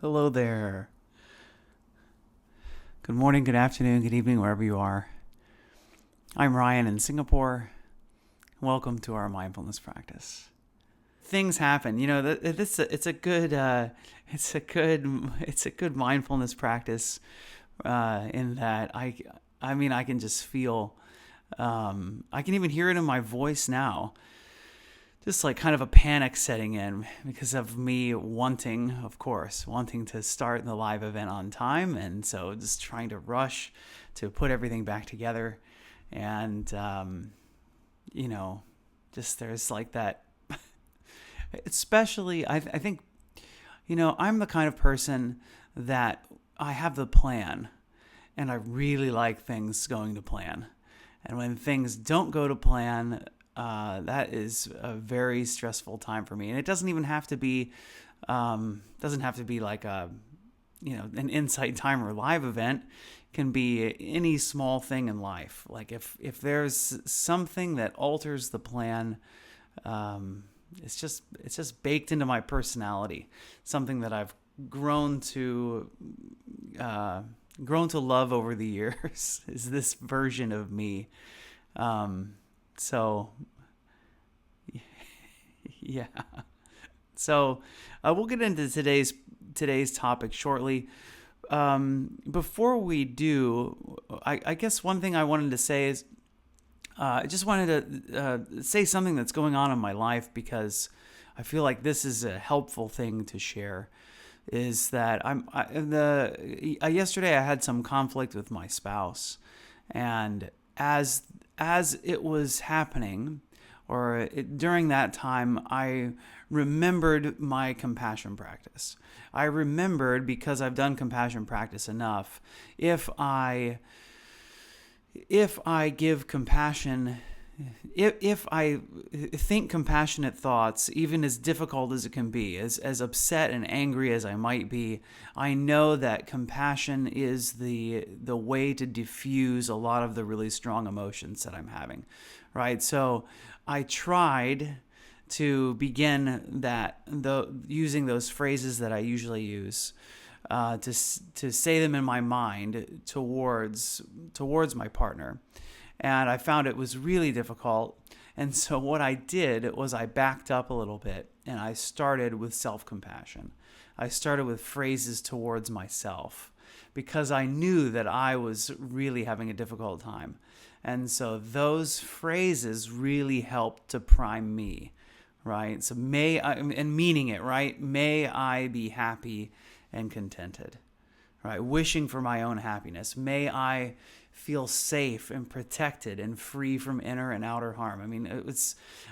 Hello there. Good morning, good afternoon, good evening, wherever you are. I'm Ryan in Singapore. Welcome to our mindfulness practice. Things happen. It's a good mindfulness practice. In that I can just feel. I can even hear it in my voice now. Just like kind of a panic setting in because of me wanting to start the live event on time. And so just trying to rush to put everything back together. And, just there's like that, especially, I think, I'm the kind of person that I have the plan and I really like things going to plan. And when things don't go to plan, that is a very stressful time for me. And it doesn't even have to be, like an insight time or live event. It can be any small thing in life. Like if there's something that alters the plan, it's just baked into my personality. Something that I've grown to love over the years is this version of me. So, yeah. So, we'll get into today's topic shortly. Before we do, I guess one thing I wanted to say is I just wanted to say something that's going on in my life because I feel like this is a helpful thing to share. Is that yesterday I had some conflict with my spouse, and as it was happening, during that time, I remembered my compassion practice. I remembered, because I've done compassion practice enough, if I give compassion, if I think compassionate thoughts, even as difficult as it can be, as upset and angry as I might be, I know that compassion is the way to diffuse a lot of the really strong emotions that I'm having, right? So I tried to begin using those phrases that I usually use, to say them in my mind towards my partner. And I found it was really difficult. And so what I did was I backed up a little bit and I started with self-compassion. I started with phrases towards myself because I knew that I was really having a difficult time. And so those phrases really helped to prime me, right? So and meaning it, right? May I be happy and contented, right? Wishing for my own happiness. May I feel safe and protected and free from inner and outer harm. I mean,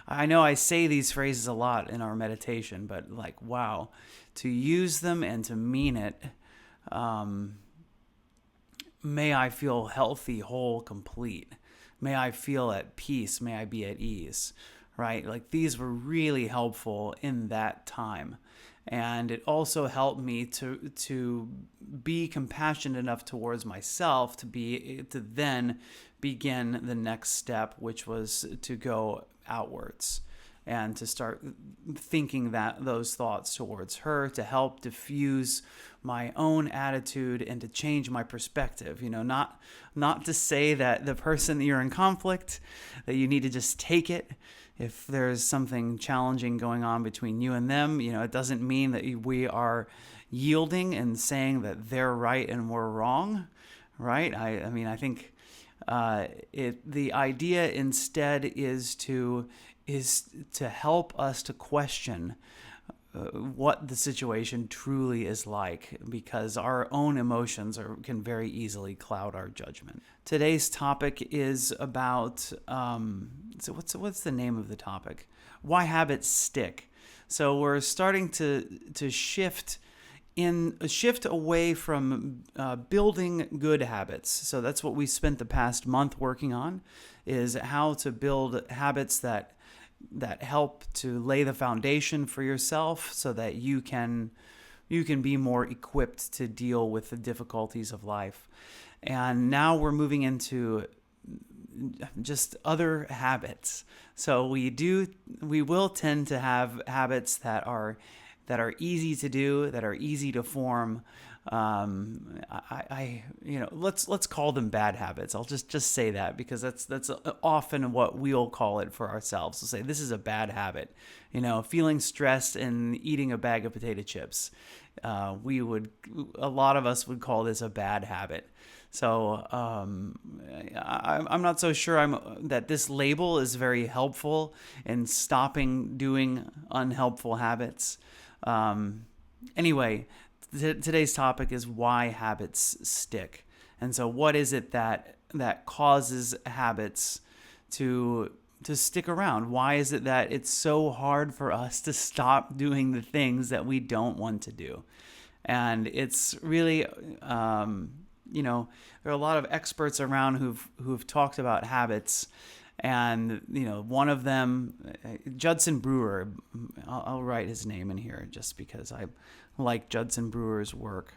I know I say these phrases a lot in our meditation, but like, wow, to use them and to mean it, may I feel healthy, whole, complete. May I feel at peace. May I be at ease, right? Like these were really helpful in that time. And it also helped me to be compassionate enough towards myself to then begin the next step, which was to go outwards and to start thinking those thoughts towards her, to help diffuse my own attitude and to change my perspective. Not to say that the person that you're in conflict, that you need to just take it. If there's something challenging going on between you and them, it doesn't mean that we are yielding and saying that they're right and we're wrong, right? I think the idea instead is to help us to question what the situation truly is like, because our own emotions can very easily cloud our judgment. Today's topic is about so what's the name of the topic? Why habits stick. So we're starting to shift away from building good habits. So that's what we spent the past month working on, is how to build habits that help to lay the foundation for yourself so that you can be more equipped to deal with the difficulties of life. And now we're moving into just other habits. So we will tend to have habits that that are easy to do, that are easy to form. Let's call them bad habits. I'll just say that, because that's often what we'll call it for ourselves. We'll say this is a bad habit. Feeling stressed and eating a bag of potato chips. A lot of us would call this a bad habit. So I'm not so sure that this label is very helpful in stopping doing unhelpful habits. Anyway, today's topic is why habits stick. And so what is it that causes habits to stick around? Why is it that it's so hard for us to stop doing the things that we don't want to do? And it's really, there are a lot of experts around who've talked about habits. And, one of them, Judson Brewer, I'll write his name in here just because I like Judson Brewer's work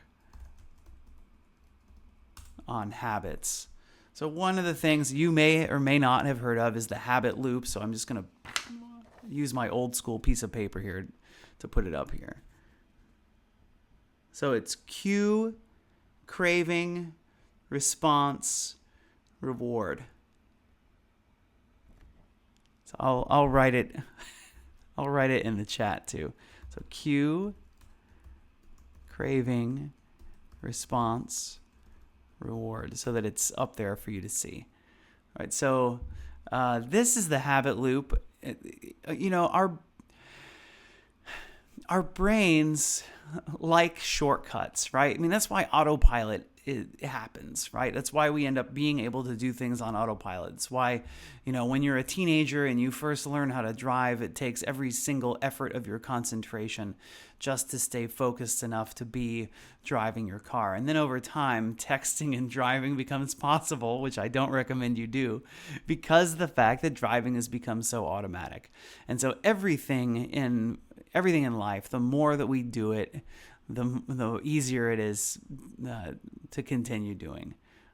on habits. So one of the things you may or may not have heard of is the habit loop. So I'm just going to use my old school piece of paper here to put it up here. So it's cue, craving, response, reward. So I'll write it. I'll write it in the chat too. So cue, craving, response, reward, so that it's up there for you to see. All right. So this is the habit loop. Our brains like shortcuts, right? I mean, that's why autopilot it happens, right? That's why we end up being able to do things on autopilot. It's why, when you're a teenager and you first learn how to drive, it takes every single effort of your concentration just to stay focused enough to be driving your car. And then over time, texting and driving becomes possible, which I don't recommend you do, because of the fact that driving has become so automatic. And so everything in life, the more that we do it, the easier it is to continue doing,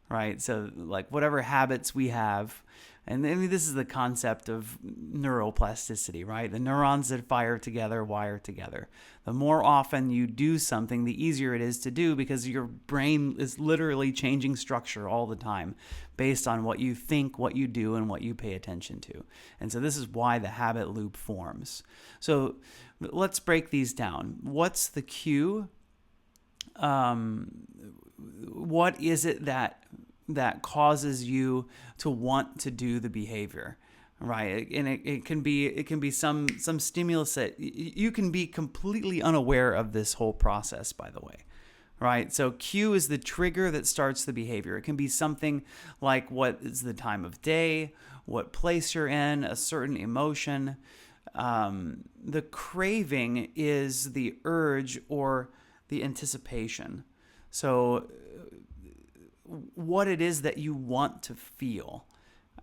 right? So like whatever habits we have, and I mean, this is the concept of neuroplasticity, right? The neurons that fire together wire together. The more often you do something, the easier it is to do, because your brain is literally changing structure all the time based on what you think, what you do, and what you pay attention to. And so this is why the habit loop forms. So let's break these down. What's the cue? What is it that causes you to want to do the behavior, right? And it can be some stimulus that you can be completely unaware of this whole process, by the way, right? So cue is the trigger that starts the behavior. It can be something like what is the time of day, what place you're in, a certain emotion. The craving is the urge or the anticipation. So what it is that you want to feel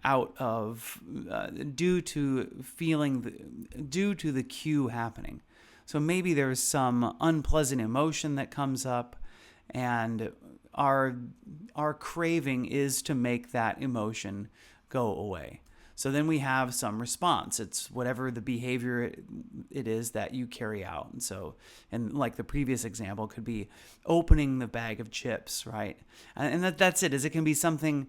out of due to the cue happening. So maybe there's some unpleasant emotion that comes up, and our craving is to make that emotion go away. So then we have some response. It's whatever the behavior it is that you carry out. And like the previous example could be opening the bag of chips, right? And that's it. It can be something,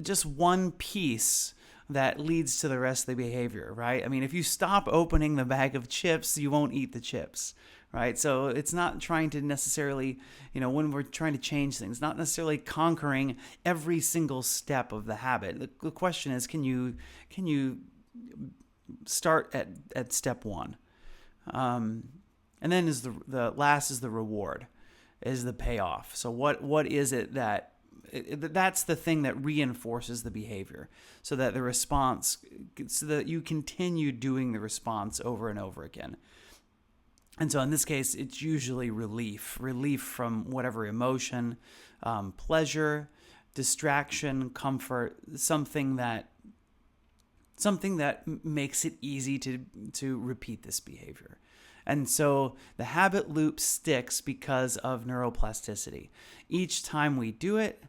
just one piece that leads to the rest of the behavior, right? I mean, if you stop opening the bag of chips, you won't eat the chips, right? So it's not trying to necessarily, when we're trying to change things, not necessarily conquering every single step of the habit. The question is, can you start at step one? And then is the last is the reward, is the payoff. So what is it that that's the thing that reinforces the behavior, so that the response, so that you continue doing the response over and over again. And so in this case, it's usually relief from whatever emotion, pleasure, distraction, comfort, something that makes it easy to repeat this behavior. And so the habit loop sticks because of neuroplasticity. Each time we do it,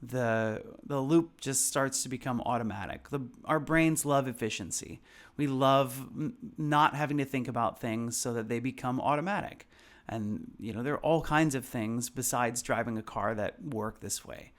the loop just starts to become automatic. Our brains love efficiency. We love not having to think about things so that they become automatic. And there are all kinds of things besides driving a car that work this way.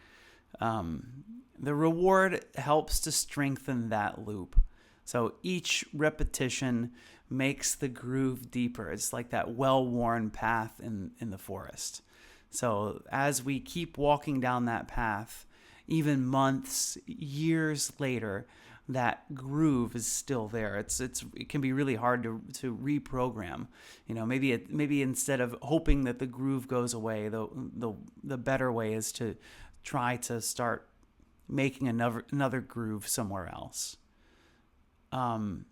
The reward helps to strengthen that loop. So each repetition makes the groove deeper. It's like that well-worn path in the forest. So as we keep walking down that path, even months, years later, that groove is still there. It can be really hard to reprogram. Maybe instead of hoping that the groove goes away, the better way is to try to start making another groove somewhere else. And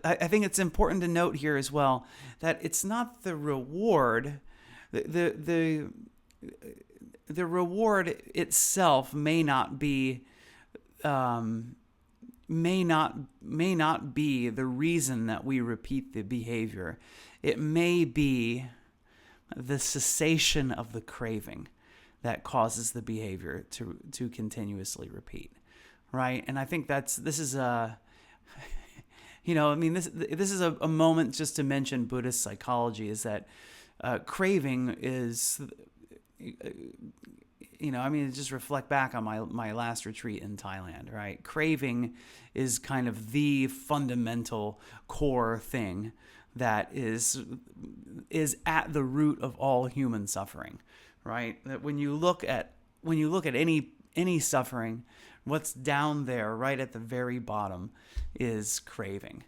I think it's important to note here as well that it's not the reward. The reward itself may not be the reason that we repeat the behavior. It may be the cessation of the craving that causes the behavior to continuously repeat, right? And I think this is a this is a moment just to mention Buddhist psychology, is that craving is, just reflect back on my last retreat in Thailand, right? Craving is kind of the fundamental core thing that is at the root of all human suffering, right? That when you look at any suffering, what's down there right at the very bottom is craving.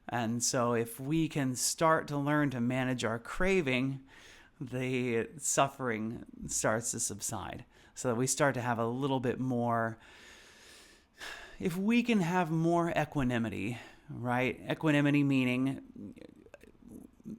And so if we can start to learn to manage our craving, the suffering starts to subside, so that we start to have a little bit more, if we can have more equanimity, right? Equanimity meaning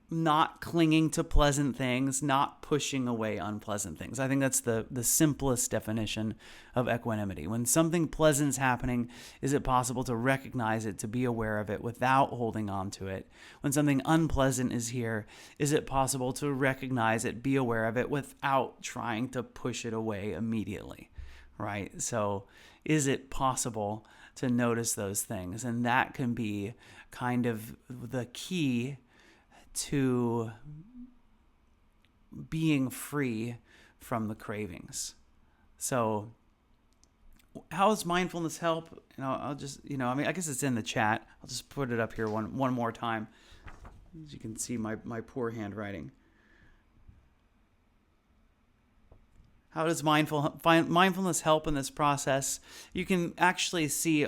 not clinging to pleasant things, not pushing away unpleasant things. I think that's the simplest definition of equanimity. When something pleasant's happening, is it possible to recognize it, to be aware of it without holding on to it? When something unpleasant is here, is it possible to recognize it, be aware of it without trying to push it away immediately, right? So is it possible to notice those things? And that can be kind of the key to being free from the cravings. So how does mindfulness help? I'll just, I guess it's in the chat. I'll just put it up here one more time. As you can see my poor handwriting. How does mindfulness help in this process? You can actually see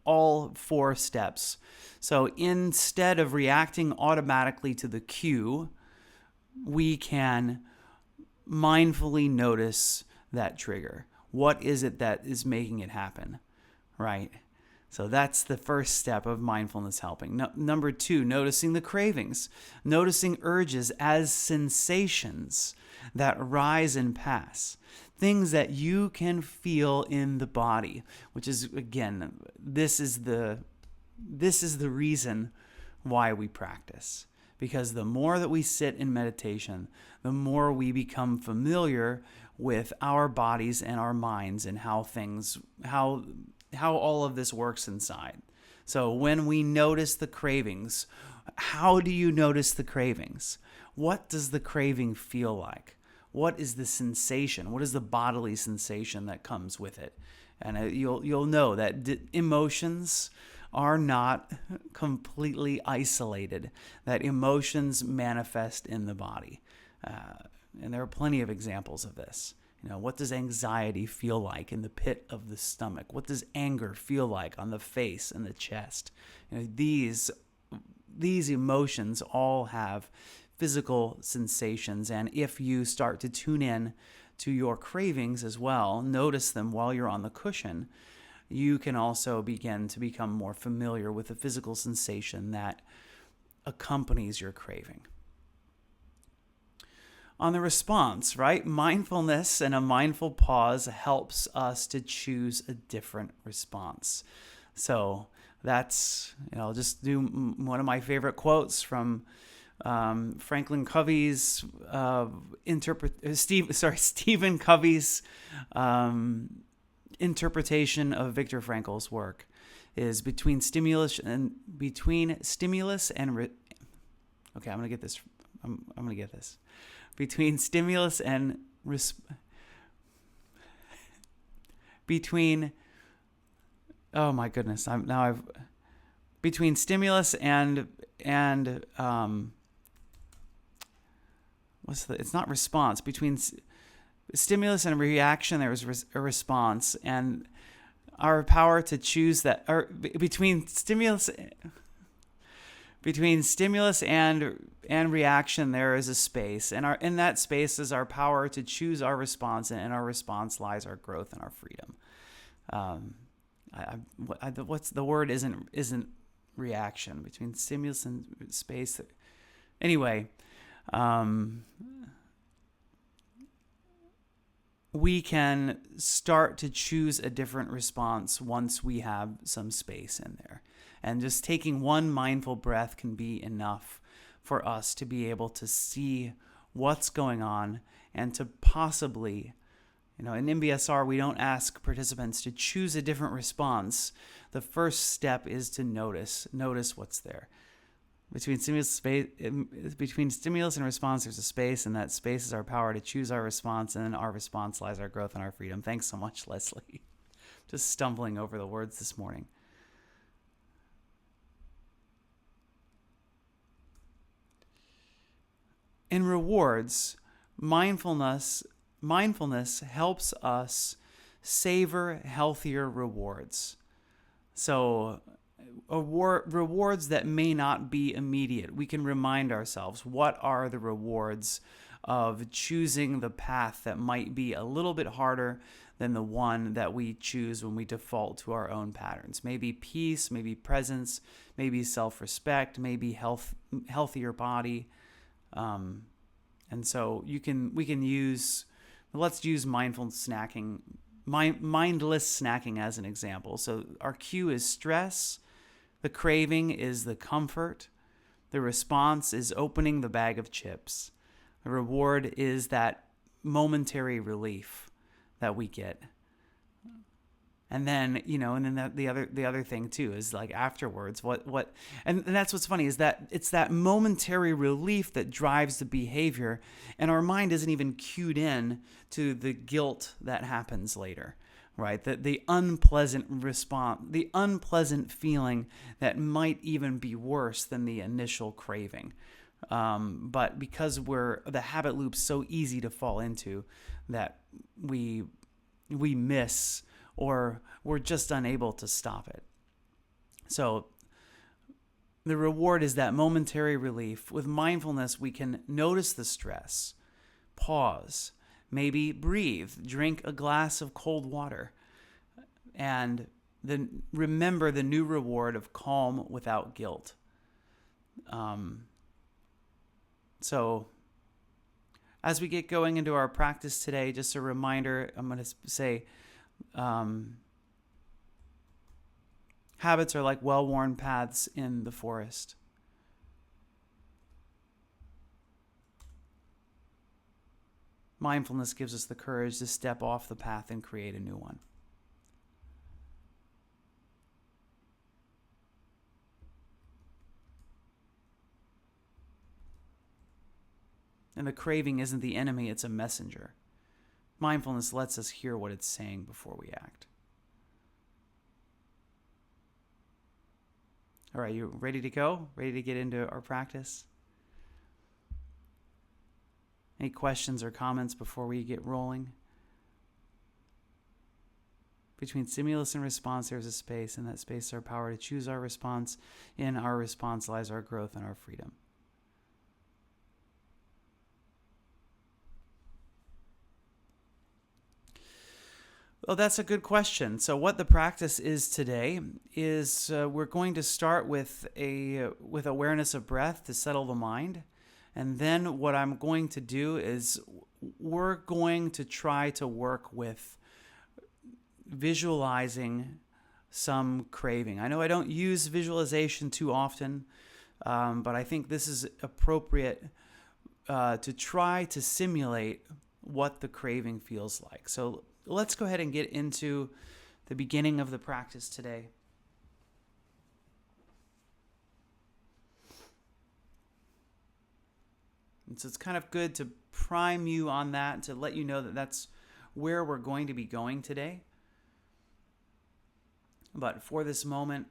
all 4 steps. So instead of reacting automatically to the cue, we can mindfully notice that trigger. What is it that is making it happen, right? So that's the first step of mindfulness helping. Number 2, noticing the cravings, noticing urges as sensations that rise and pass, things that you can feel in the body, which is, again, this is the reason why we practice. Because the more that we sit in meditation, the more we become familiar with our bodies and our minds and how all of this works inside. So when we notice the cravings, how do you notice the cravings? What does the craving feel like? What is the sensation? What is the bodily sensation that comes with it? And you'll know that emotions are not completely isolated, that emotions manifest in the body. And there are plenty of examples of this. What does anxiety feel like in the pit of the stomach? What does anger feel like on the face and the chest? These emotions all have physical sensations, and if you start to tune in to your cravings as well, notice them while you're on the cushion, you can also begin to become more familiar with the physical sensation that accompanies your craving. On the response, right? Mindfulness and a mindful pause helps us to choose a different response. So that's, I'll just do one of my favorite quotes from Franklin Covey's Stephen Covey's interpretation of Viktor Frankl's work is between stimulus and okay, I'm gonna get this. I'm gonna get this. Between stimulus and between oh my goodness, between stimulus and it's not response. Between stimulus and reaction, there was a response, and our power to choose that, or between stimulus and reaction, there is a space, and in that space is our power to choose our response, and in our response lies our growth and our freedom. What's the word? Isn't reaction. Between stimulus and space. Anyway, we can start to choose a different response once we have some space in there. And just taking one mindful breath can be enough for us to be able to see what's going on and to possibly, in MBSR, we don't ask participants to choose a different response. The first step is to notice what's there. Between stimulus and response, there's a space, and that space is our power to choose our response, and in our response lies our growth and our freedom. Thanks so much, Leslie. Just stumbling over the words this morning. In rewards, mindfulness helps us savor healthier rewards. So rewards that may not be immediate. We can remind ourselves, what are the rewards of choosing the path that might be a little bit harder than the one that we choose when we default to our own patterns? Maybe peace, maybe presence, maybe self-respect, maybe healthier body. And so let's use mindless snacking as an example. So our cue is stress. The craving is the comfort. The response is opening the bag of chips. The reward is that momentary relief that we get. And then, the other thing too is like afterwards, and that's what's funny is that it's that momentary relief that drives the behavior, and our mind isn't even cued in to the guilt that happens later, right? The unpleasant response, the unpleasant feeling that might even be worse than the initial craving. But because the habit loop's so easy to fall into that we miss, or we're just unable to stop it. So the reward is that momentary relief. With mindfulness, we can notice the stress, pause, maybe breathe, drink a glass of cold water, and then remember the new reward of calm without guilt. So as we get going into our practice today, just a reminder, I'm going to say, habits are like well-worn paths in the forest. Mindfulness gives us the courage to step off the path and create a new one. And the craving isn't the enemy, it's a messenger. Mindfulness lets us hear what it's saying before we act. All right, you ready to go? Ready to get into our practice? Any questions or comments before we get rolling? Between stimulus and response, there's a space, and that space is our power to choose our response. In our response lies our growth and our freedom. Well, that's a good question. So what the practice is today is we're going to start with awareness of breath to settle the mind. And then what I'm going to do is we're going to try to work with visualizing some craving. I know I don't use visualization too often, But I think this is appropriate to try to simulate what the craving feels like. So let's go ahead and get into the beginning of the practice today. And so it's kind of good to prime you on that, to let you know that that's where we're going to be going today. But for this moment,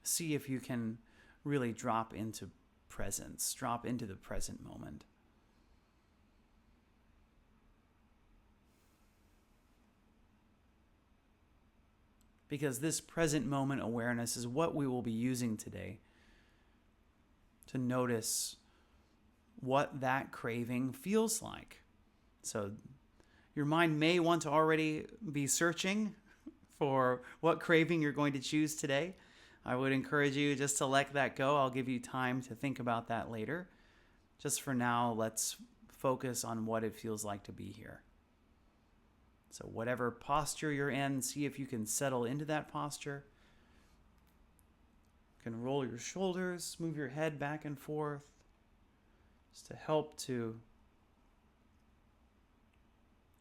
see if you can really drop into presence, drop into the present moment. Because this present moment awareness is what we will be using today to notice what that craving feels like. So your mind may want to already be searching for what craving you're going to choose today. I would encourage you just to let that go. I'll give you time to think about that later. Just for now, let's focus on what it feels like to be here. So whatever posture you're in, see if you can settle into that posture. You can roll your shoulders, move your head back and forth, just to help to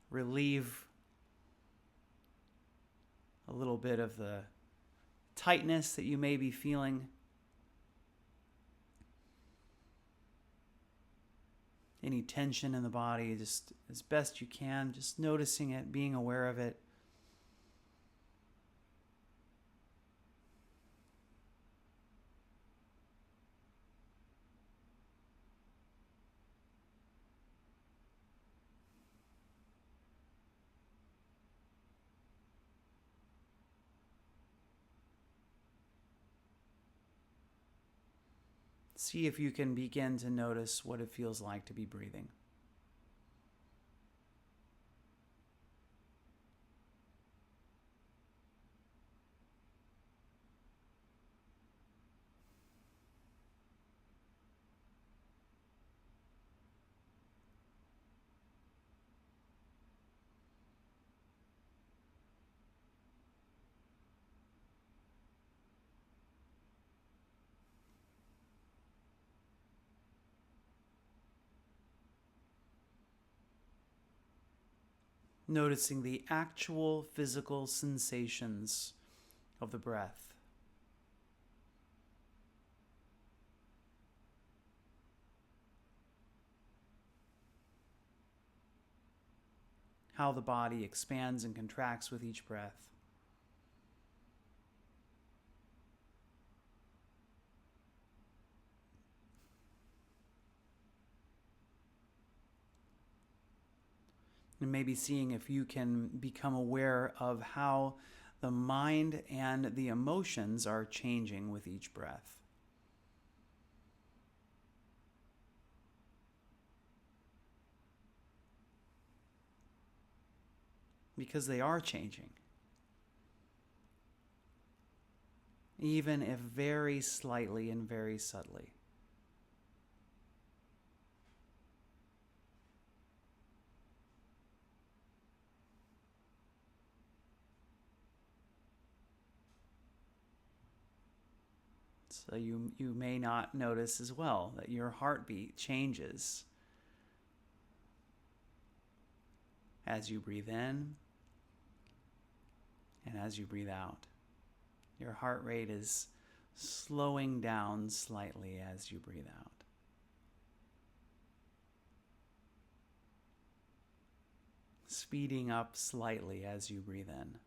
relieve a little bit of the tightness that you may be feeling. Any tension in the body, just as best you can, just noticing it, being aware of it. See if you can begin to notice what it feels like to be breathing. Noticing the actual physical sensations of the breath. How the body expands and contracts with each breath. And maybe seeing if you can become aware of how the mind and the emotions are changing with each breath. Because they are changing. Even if very slightly and very subtly. So you may not notice as well that your heartbeat changes as you breathe in and as you breathe out. Your heart rate is slowing down slightly as you breathe out. Speeding up slightly as you breathe in.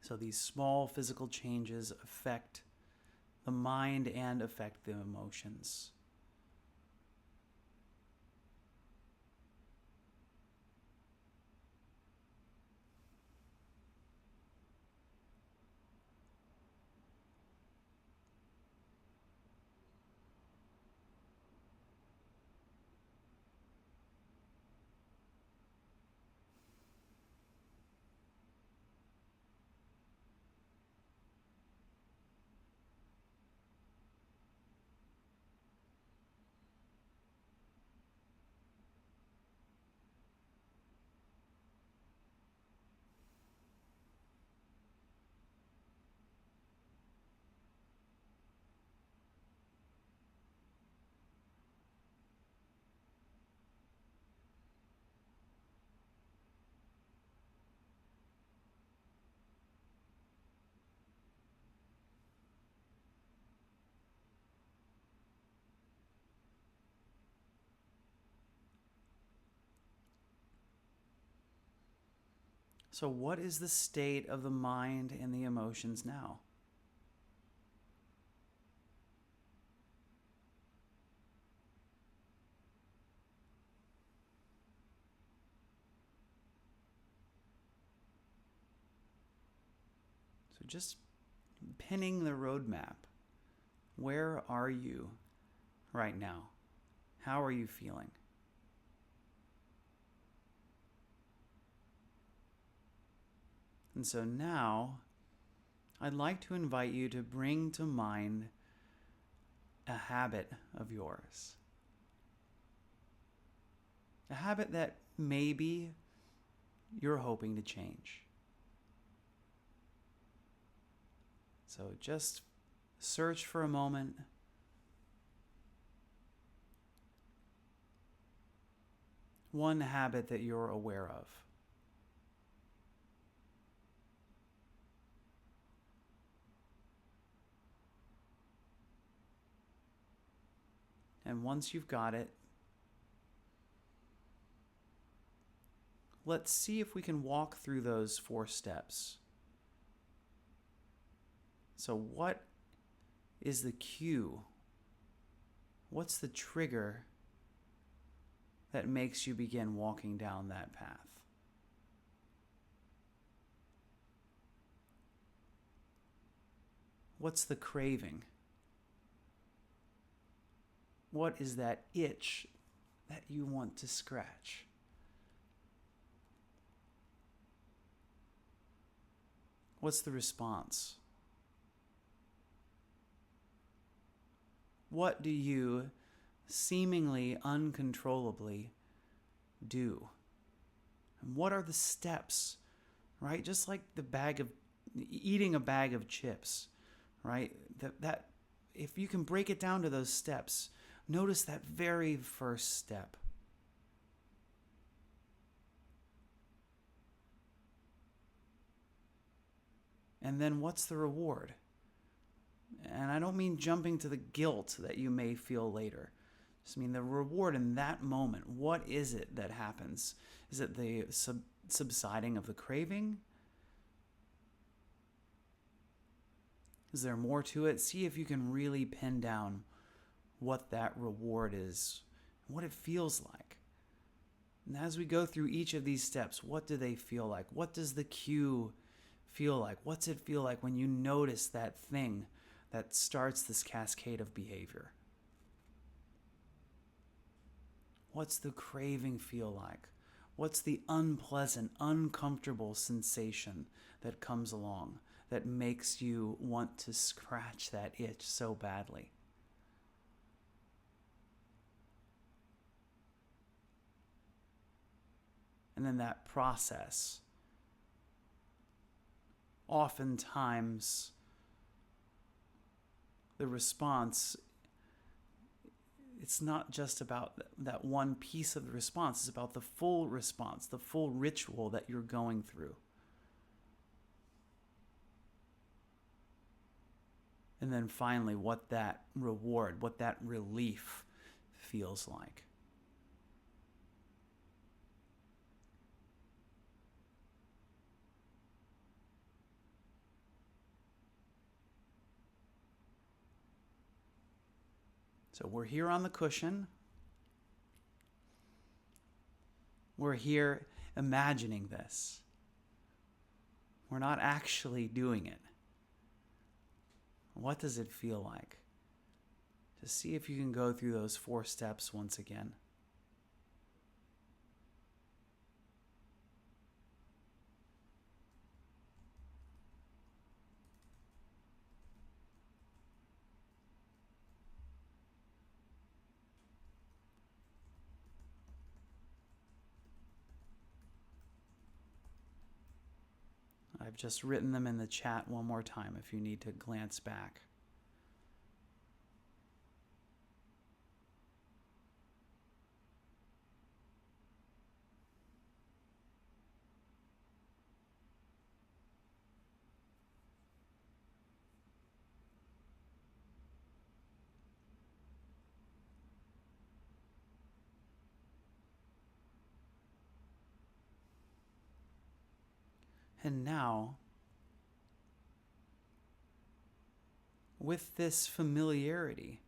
So these small physical changes affect the mind and affect the emotions. So, what is the state of the mind and the emotions now? So, just pinning the roadmap. Where are you right now? How are you feeling? And so now, I'd like to invite you to bring to mind a habit of yours. A habit that maybe you're hoping to change. So just search for a moment. One habit that you're aware of. And once you've got it, let's see if we can walk through those 4 steps. So what is the cue? What's the trigger that makes you begin walking down that path? What's the craving? What is that itch that you want to scratch? What's the response? What do you seemingly uncontrollably do? And what are the steps, right? Just like eating a bag of chips, right? That if you can break it down to those steps, notice that very first step. And then what's the reward? And I don't mean jumping to the guilt that you may feel later. I just mean the reward in that moment. What is it that happens? Is it the subsiding of the craving? Is there more to it? See if you can really pin down what that reward is, what it feels like. And as we go through each of these steps, what do they feel like? What does the cue feel like? What's it feel like when you notice that thing that starts this cascade of behavior? What's the craving feel like? What's the unpleasant, uncomfortable sensation that comes along that makes you want to scratch that itch so badly? And then that process, oftentimes the response, it's not just about that one piece of the response, it's about the full response, the full ritual that you're going through. And then finally, what that reward, what that relief feels like. So we're here on the cushion. We're here imagining this. We're not actually doing it. What does it feel like? Just see if you can go through those 4 steps once again. I've just written them in the chat one more time if you need to glance back. And now, with this familiarity,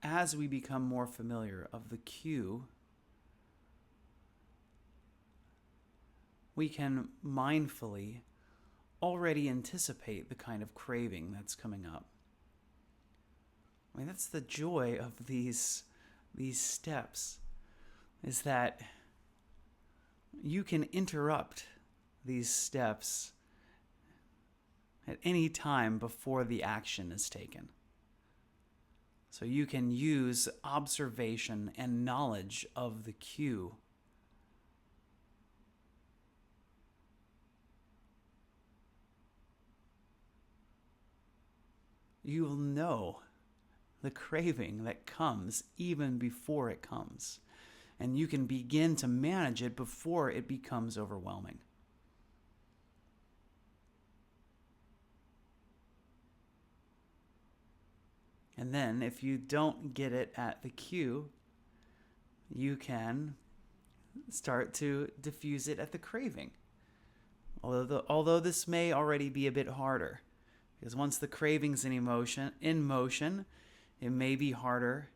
as we become more familiar of the cue, we can mindfully already anticipate the kind of craving that's coming up. I mean, that's the joy of these steps, is that you can interrupt these steps at any time before the action is taken. So you can use observation and knowledge of the cue you'll know the craving that comes even before it comes. And you can begin to manage it before it becomes overwhelming. And then if you don't get it at the cue, you can start to diffuse it at the craving. Although this may already be a bit harder, because once the craving's in motion, it may be harder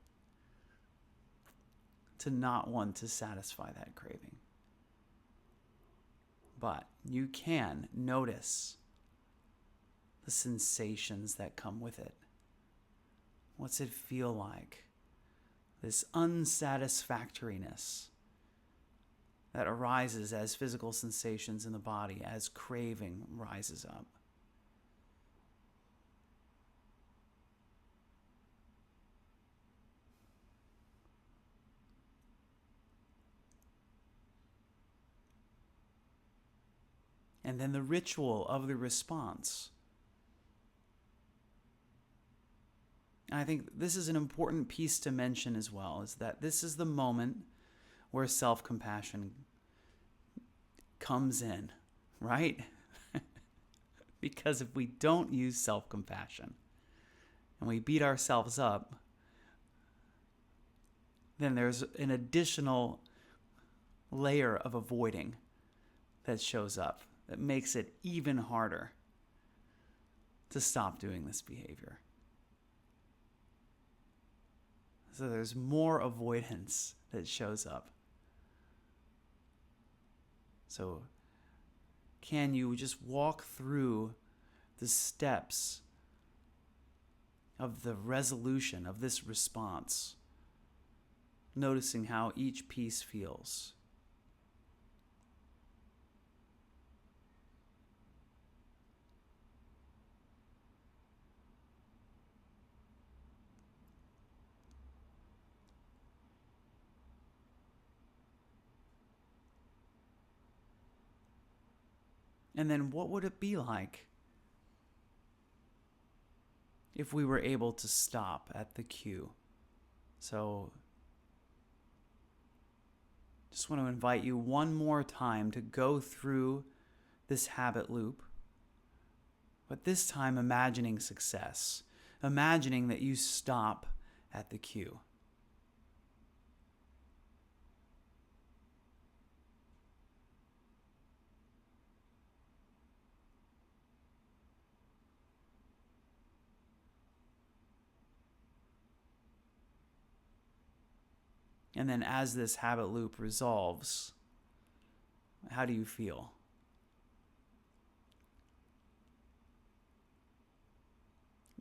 to not want to satisfy that craving. But you can notice the sensations that come with it. What's it feel like? This unsatisfactoriness that arises as physical sensations in the body, as craving rises up. And then the ritual of the response. I think this is an important piece to mention as well, is that this is the moment where self-compassion comes in, right? Because if we don't use self-compassion and we beat ourselves up, then there's an additional layer of avoiding that shows up that makes it even harder to stop doing this behavior. So there's more avoidance that shows up. So can you just walk through the steps of the resolution of this response, noticing how each piece feels? And then what would it be like if we were able to stop at the cue? So just want to invite you one more time to go through this habit loop, but this time imagining success, imagining that you stop at the cue. And then as this habit loop resolves, how do you feel?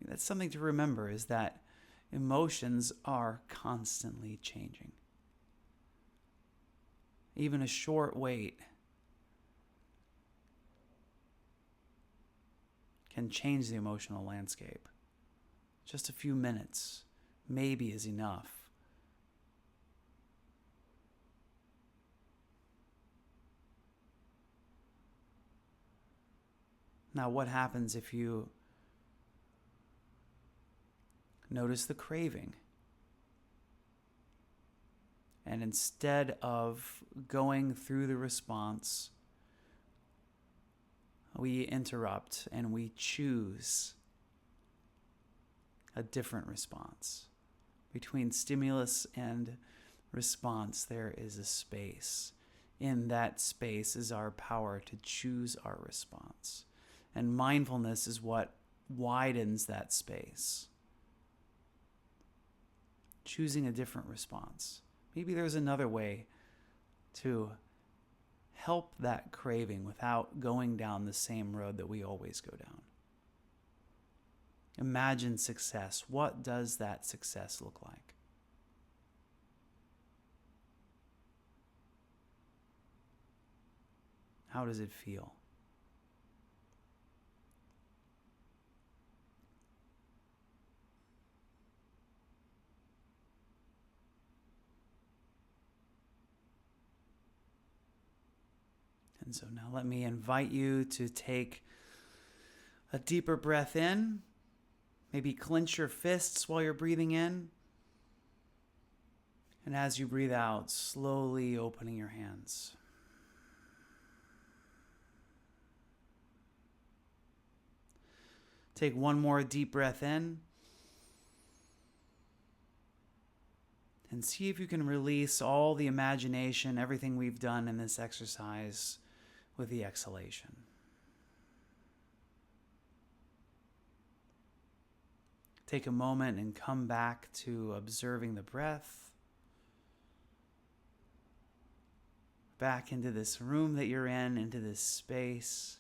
That's something to remember, is that emotions are constantly changing. Even a short wait can change the emotional landscape. Just a few minutes maybe is enough. Now, what happens if you notice the craving, and instead of going through the response, we interrupt and we choose a different response? Between stimulus and response, there is a space. in that space is our power to choose our response. And mindfulness is what widens that space. Choosing a different response. Maybe there's another way to help that craving without going down the same road that we always go down. Imagine success. What does that success look like? How does it feel? And so now let me invite you to take a deeper breath in. Maybe clench your fists while you're breathing in. And as you breathe out, slowly opening your hands. Take one more deep breath in. And see if you can release all the imagination, everything we've done in this exercise with the exhalation. Take a moment and come back to observing the breath. Back into this room that you're in, into this space.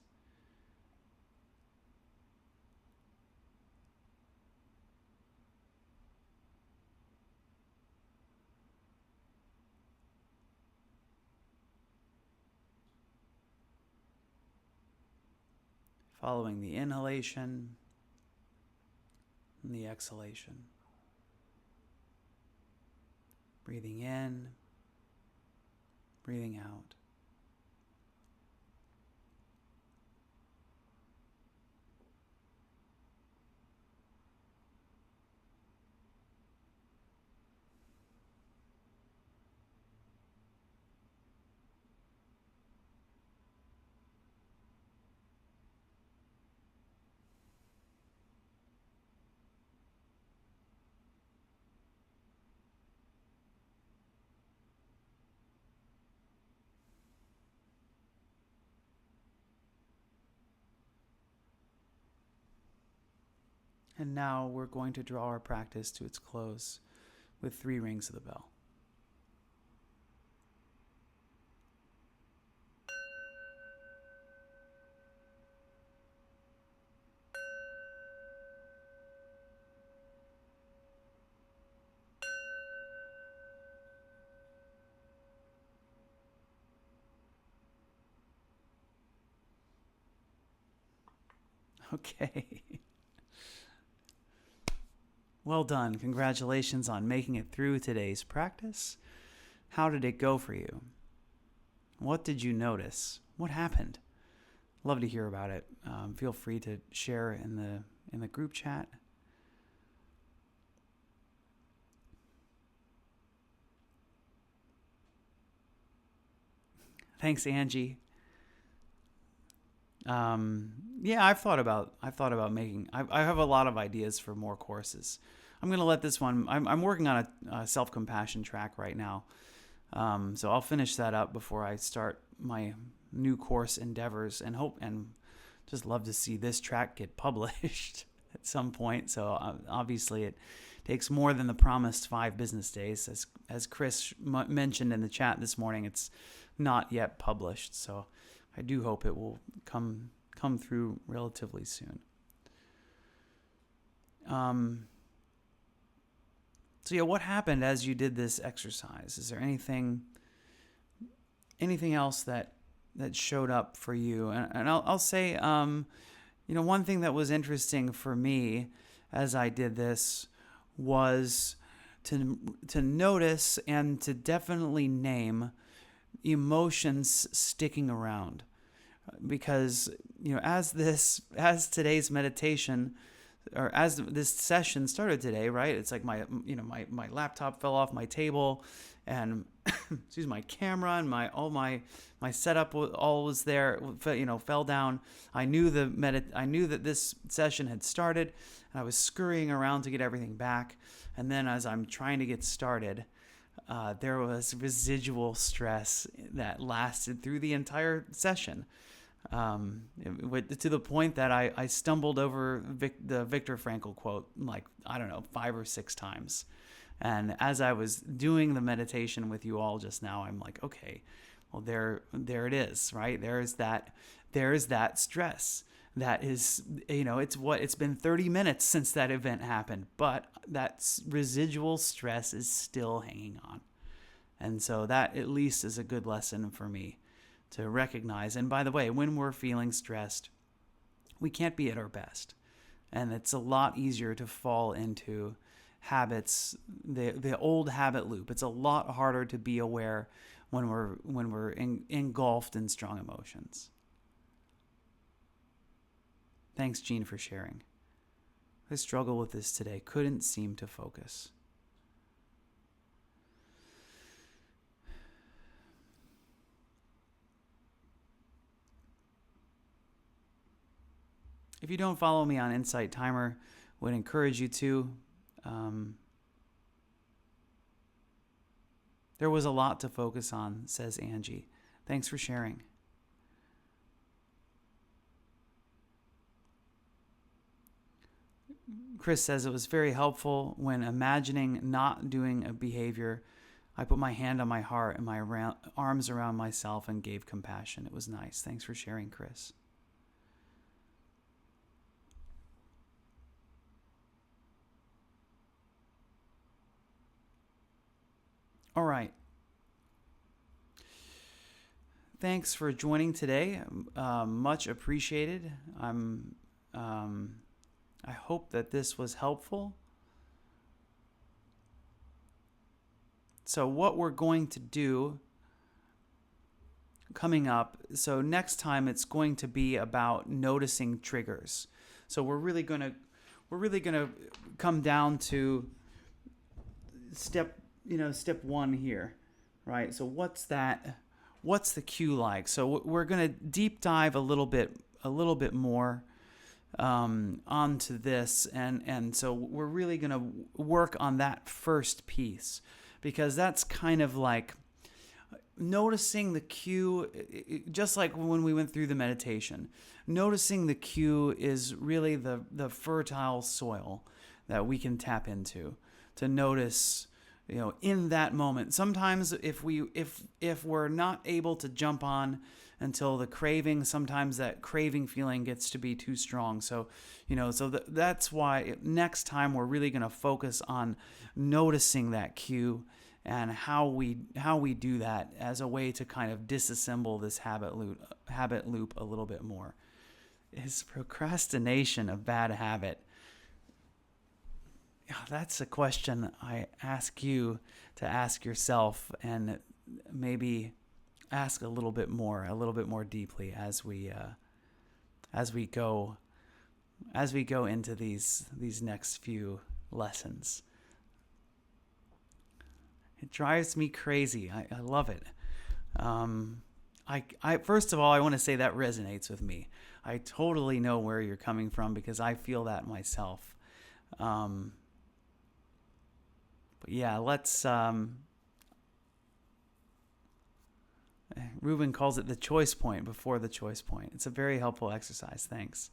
Following the inhalation and the exhalation. Breathing in, breathing out. And now we're going to draw our practice to its close with 3 rings of the bell. Okay. Well done. Congratulations on making it through today's practice. How did it go for you? What did you notice? What happened? Love to hear about it. Feel free to share in the group chat. Thanks, Angie. Yeah, I've thought about making. I have a lot of ideas for more courses. I'm gonna let this one. I'm working on a self-compassion track right now, so I'll finish that up before I start my new course endeavors, and just love to see this track get published at some point. So obviously it takes more than the promised 5 business days, as Chris mentioned in the chat this morning. It's not yet published, so I do hope it will come through relatively soon. So yeah, what happened as you did this exercise? Is there anything else that showed up for you? And I'll say, one thing that was interesting for me as I did this was to notice and to definitely name emotions sticking around, because as today's meditation, or as this session started today, right? It's like my laptop fell off my table, and my camera and my setup all was there, fell down. I knew that this session had started, and I was scurrying around to get everything back. And then as I'm trying to get started, there was residual stress that lasted through the entire session. To the point that I stumbled over the Viktor Frankl quote, like, I don't know, 5 or 6 times. And as I was doing the meditation with you all just now, I'm like, okay, well, there it is, right? There's that stress. That is, it's been 30 minutes since that event happened, but that residual stress is still hanging on. And so that at least is a good lesson for me to recognize. And by the way, when we're feeling stressed, we can't be at our best. And it's a lot easier to fall into habits, the old habit loop. It's a lot harder to be aware when we're engulfed in strong emotions. Thanks, Jean, for sharing. I struggle with this today. Couldn't seem to focus. If you don't follow me on Insight Timer, would encourage you to. There was a lot to focus on, says Angie. Thanks for sharing. Chris says it was very helpful when imagining not doing a behavior. I put my hand on my heart and my arms around myself and gave compassion. It was nice. Thanks for sharing, Chris. All right. Thanks for joining today. Much appreciated. I hope that this was helpful. So what we're going to do coming up, so next time it's going to be about noticing triggers. So we're really going to come down to step 1 here, right? So what's the cue like? So we're going to deep dive a little bit more onto this, and so we're really going to work on that first piece, because that's kind of like noticing the cue, just like when we went through the meditation. Noticing the cue is really the fertile soil that we can tap into to notice, in that moment. Sometimes if we're not able to jump on until the craving, sometimes that craving feeling gets to be too strong. So, that's why next time we're really going to focus on noticing that cue and how we do that as a way to kind of disassemble this habit loop a little bit more. Is procrastination a bad habit? That's a question I ask you to ask yourself, and maybe ask a little bit more deeply as we go into these next few lessons. It drives me crazy. I love it. I first of all, I want to say that resonates with me. I totally know where you're coming from, because I feel that myself. But yeah, let's. Ruben calls it the choice point before the choice point. It's a very helpful exercise. Thanks.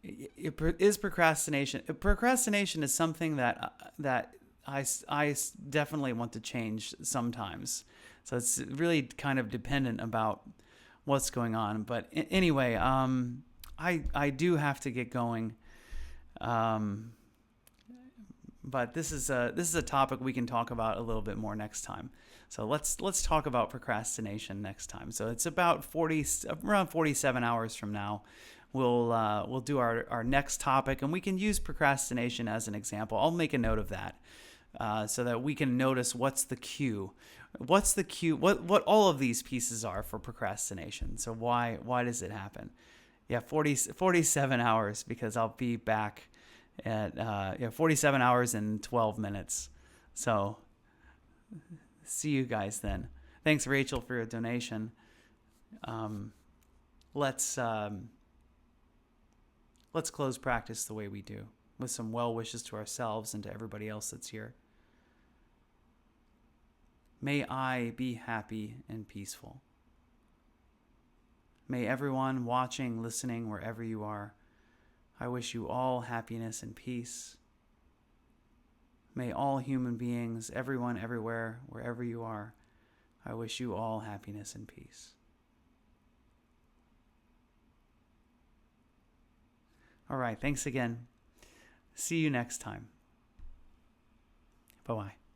Is procrastination? Procrastination is something that I definitely want to change sometimes. So it's really kind of dependent about what's going on. But anyway, I do have to get going. But this is a topic we can talk about a little bit more next time. So let's talk about procrastination next time. So it's about around 47 hours from now. We'll do our next topic, and we can use procrastination as an example. I'll make a note of that, so that we can notice what's the cue, what all of these pieces are for procrastination. So why does it happen? Yeah, 47 hours, because I'll be back at 47 hours and 12 minutes. So see you guys then. Thanks, Rachel, for your donation. Let's close practice the way we do. with some well wishes to ourselves and to everybody else that's here. May I be happy and peaceful. May everyone watching, listening, wherever you are, I wish you all happiness and peace. May all human beings, everyone, everywhere, wherever you are, I wish you all happiness and peace. All right, thanks again. See you next time. Bye-bye.